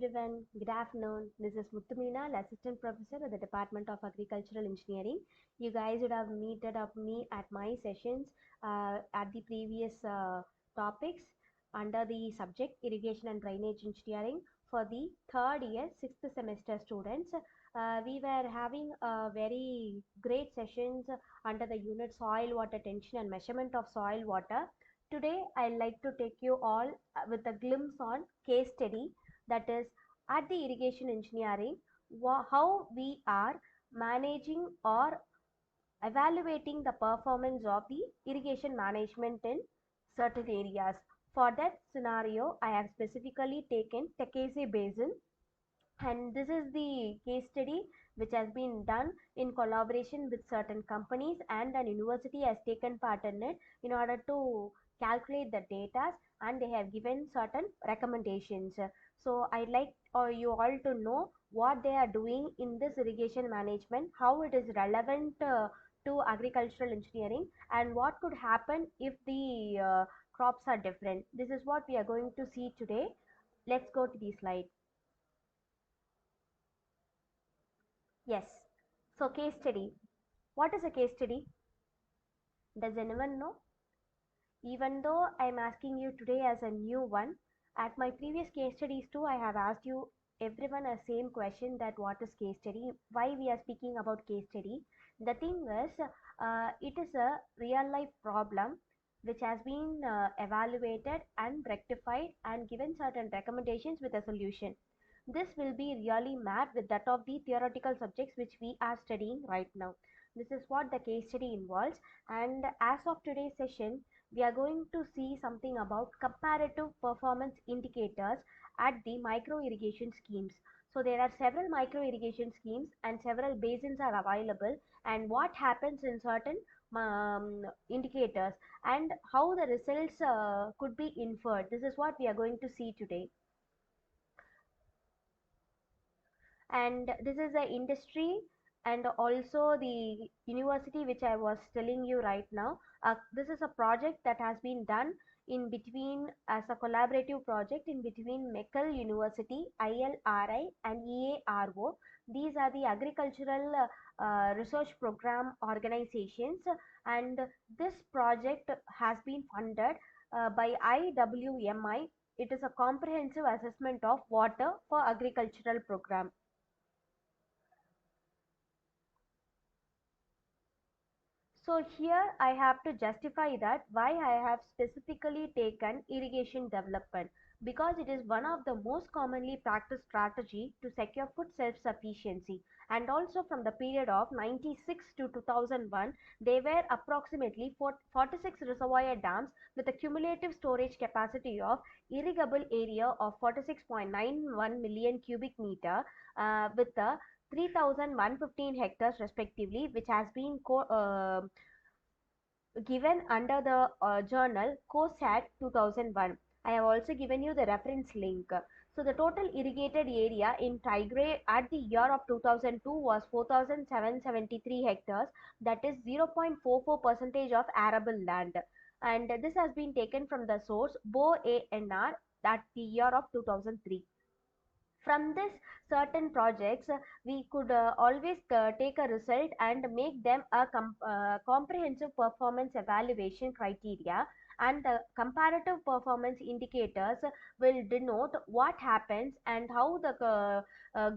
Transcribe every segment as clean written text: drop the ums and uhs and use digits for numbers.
everyone. Good afternoon. This is Muttumina, Assistant Professor at the Department of Agricultural Engineering. You guys would have meted up me at my sessions at the previous topics under the subject Irrigation and Drainage Engineering for the third year, sixth semester students. We were having very great sessions under the unit Soil Water Tension and Measurement of Soil Water. Today, I'd like to take you all with a glimpse on case study, that is at the irrigation engineering, how we are managing or evaluating the performance of the irrigation management in certain areas. For that scenario, I have specifically taken Tekese Basin, and this is the case study which has been done in collaboration with certain companies, and an university has taken part in it in order to calculate the data, and they have given certain recommendations. So I'd like you all to know what they are doing in this irrigation management, how it is relevant to agricultural engineering, and what could happen if the crops are different. This is what we are going to see today. Let's go to the slide. Yes. So case study. What is a case study? Does anyone know? Even though I'm asking you today as a new one, at my previous case studies too, I have asked you everyone a same question, that what is case study? Why we are speaking about case study? The thing is, it is a real life problem which has been evaluated and rectified and given certain recommendations with a solution. This will be really mapped with that of the theoretical subjects which we are studying right now. This is what the case study involves, and as of today's session, we are going to see something about comparative performance indicators at the micro irrigation schemes. So there are several micro irrigation schemes and several basins are available, and what happens in certain indicators and how the results could be inferred. This is what we are going to see today. And this is the industry and also the university which I was telling you right now. This is a project that has been done in between as a collaborative project in between Meckel University, ILRI and EARO. These are the agricultural research program organizations, and this project has been funded by IWMI. It is a comprehensive assessment of water for agricultural program. So here I have to justify that why I have specifically taken irrigation development, because it is one of the most commonly practiced strategy to secure food self-sufficiency, and also from the period of 96 to 2001 there were approximately 46 reservoir dams with a cumulative storage capacity of irrigable area of 46.91 million cubic meter with a 3,115 hectares respectively, which has been given under the journal COSAT 2001. I have also given you the reference link. So the total irrigated area in Tigray at the year of 2002 was 4,773 hectares, that is 0.44 percentage of arable land. And this has been taken from the source BOANR at the year of 2003. From this certain projects, we could always take a result and make them a comprehensive performance evaluation criteria, and the comparative performance indicators will denote what happens and how the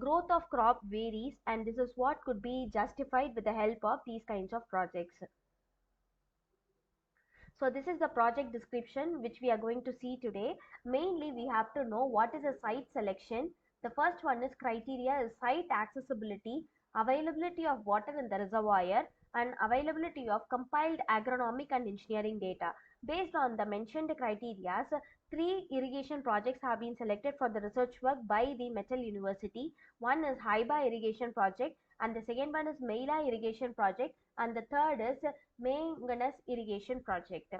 growth of crop varies, and this is what could be justified with the help of these kinds of projects. So this is the project description which we are going to see today. Mainly we have to know what is a site selection. The first one is criteria is site accessibility, availability of water in the reservoir, and availability of compiled agronomic and engineering data. Based on the mentioned criteria, three irrigation projects have been selected for the research work by the Metal University. One is Haiba irrigation project, and the second one is Meila irrigation project, and the third is Manganese irrigation project.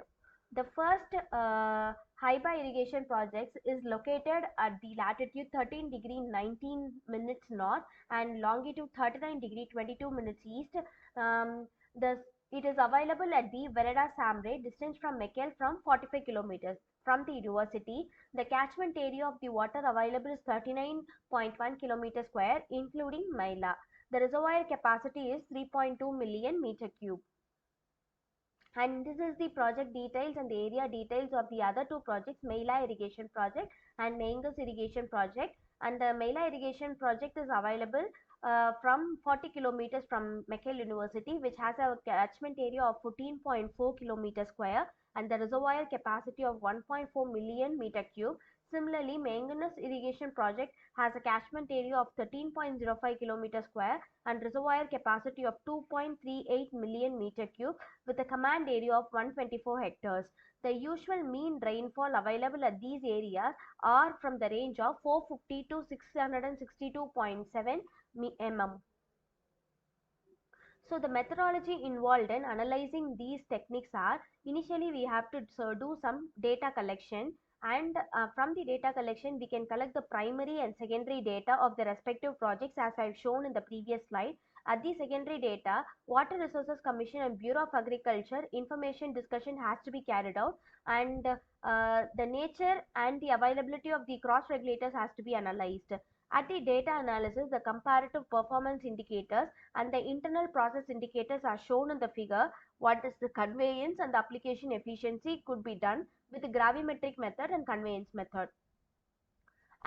The first Haiba irrigation project is located at the latitude 13 degree 19 minutes north and longitude 39 degree 22 minutes east. The It is available at the Vereda Samre, distance from Mekelle from 45 kilometers from the university. The catchment area of the water available is 39.1 kilometers square, including Maila. The reservoir capacity is 3.2 million meter cube. And this is the project details and the area details of the other two projects, Meila Irrigation Project and Mangus Irrigation Project. And the Meila Irrigation Project is available from 40 kilometers from McGill University, which has a catchment area of 14.4 kilometers square and the reservoir capacity of 1.4 million meter cube. Similarly, Manganese Irrigation Project has a catchment area of 13.05 kilometers square and reservoir capacity of 2.38 million meter cube with a command area of 124 hectares. The usual mean rainfall available at these areas are from the range of 450 to 662.7 mm. So the methodology involved in analyzing these techniques are, initially we have to do some data collection, and from the data collection we can collect the primary and secondary data of the respective projects as I've shown in the previous slide. At the secondary data, Water Resources Commission and Bureau of Agriculture information discussion has to be carried out, and the nature and the availability of the cross regulators has to be analyzed. At the data analysis, the comparative performance indicators and the internal process indicators are shown in the figure. What is the conveyance and the application efficiency could be done with the gravimetric method and conveyance method.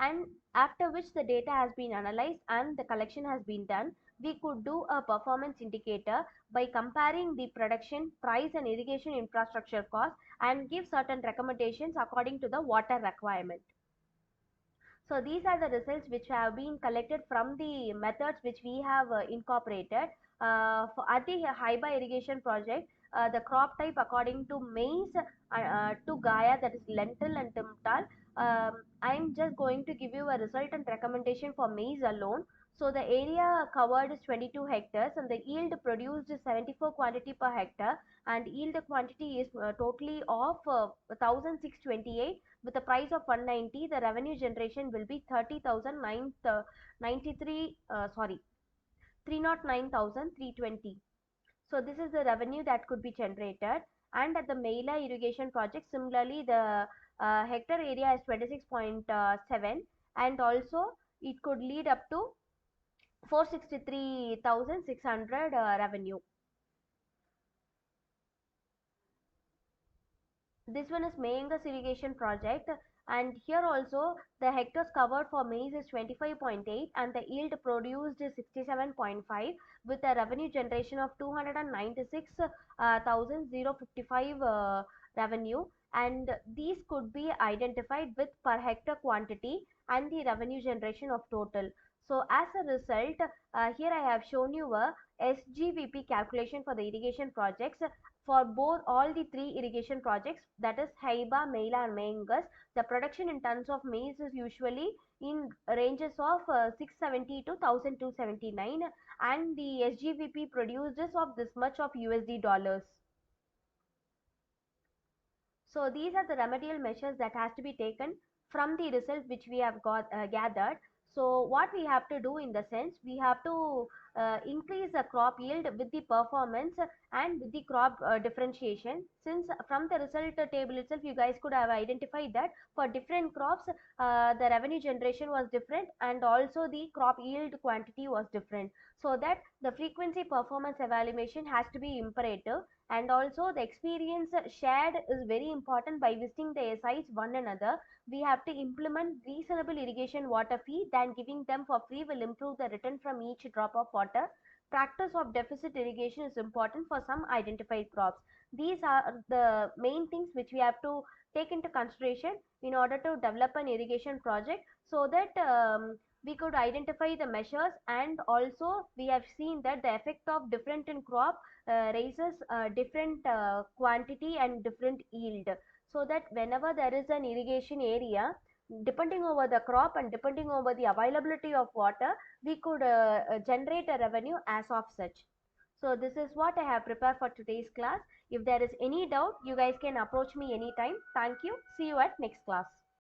And after which the data has been analyzed and the collection has been done, we could do a performance indicator by comparing the production, price and irrigation infrastructure cost and give certain recommendations according to the water requirement. So these are the results which have been collected from the methods which we have incorporated. At the Haiba irrigation project, the crop type according to maize, to Gaia, that is lentil and timtal. I'm just going to give you a result and recommendation for maize alone. So the area covered is 22 hectares and the yield produced is 74 quantity per hectare, and yield quantity is totally of 1628 with a price of 190. The revenue generation will be 30,993 sorry 309,320. So this is the revenue that could be generated. And at the Meila irrigation project, similarly the hectare area is 26.7, and also it could lead up to 463,600 revenue. This one is Mayangas irrigation project, and here also the hectares covered for maize is 25.8 and the yield produced is 67.5 with a revenue generation of 296,055 revenue, and these could be identified with per hectare quantity and the revenue generation of total. So as a result, here I have shown you a SGVP calculation for the irrigation projects for both all the three irrigation projects, that is Haiba, Meila and Mayangas. The production in tons of maize is usually in ranges of 670 to 1279, and the SGVP produces of this much of USD dollars. So these are the remedial measures that has to be taken from the results which we have got gathered. So what we have to do in the sense, we have to increase the crop yield with the performance and with the crop differentiation. Since from the result table itself you guys could have identified that for different crops the revenue generation was different and also the crop yield quantity was different. So that the frequency performance evaluation has to be imperative, and also the experience shared is very important. By visiting the sites one another, we have to implement reasonable irrigation water fee than giving them for free will improve the return from each drop of water. Practice of deficit irrigation is important for some identified crops. These are the main things which we have to take into consideration in order to develop an irrigation project, so that we could identify the measures, and also we have seen that the effect of different in crop raises different quantity and different yield, so that whenever there is an irrigation area, depending over the crop and depending over the availability of water, we could generate a revenue as of such. So this is what I have prepared for today's class. If there is any doubt, you guys can approach me anytime. Thank you. See you at next class.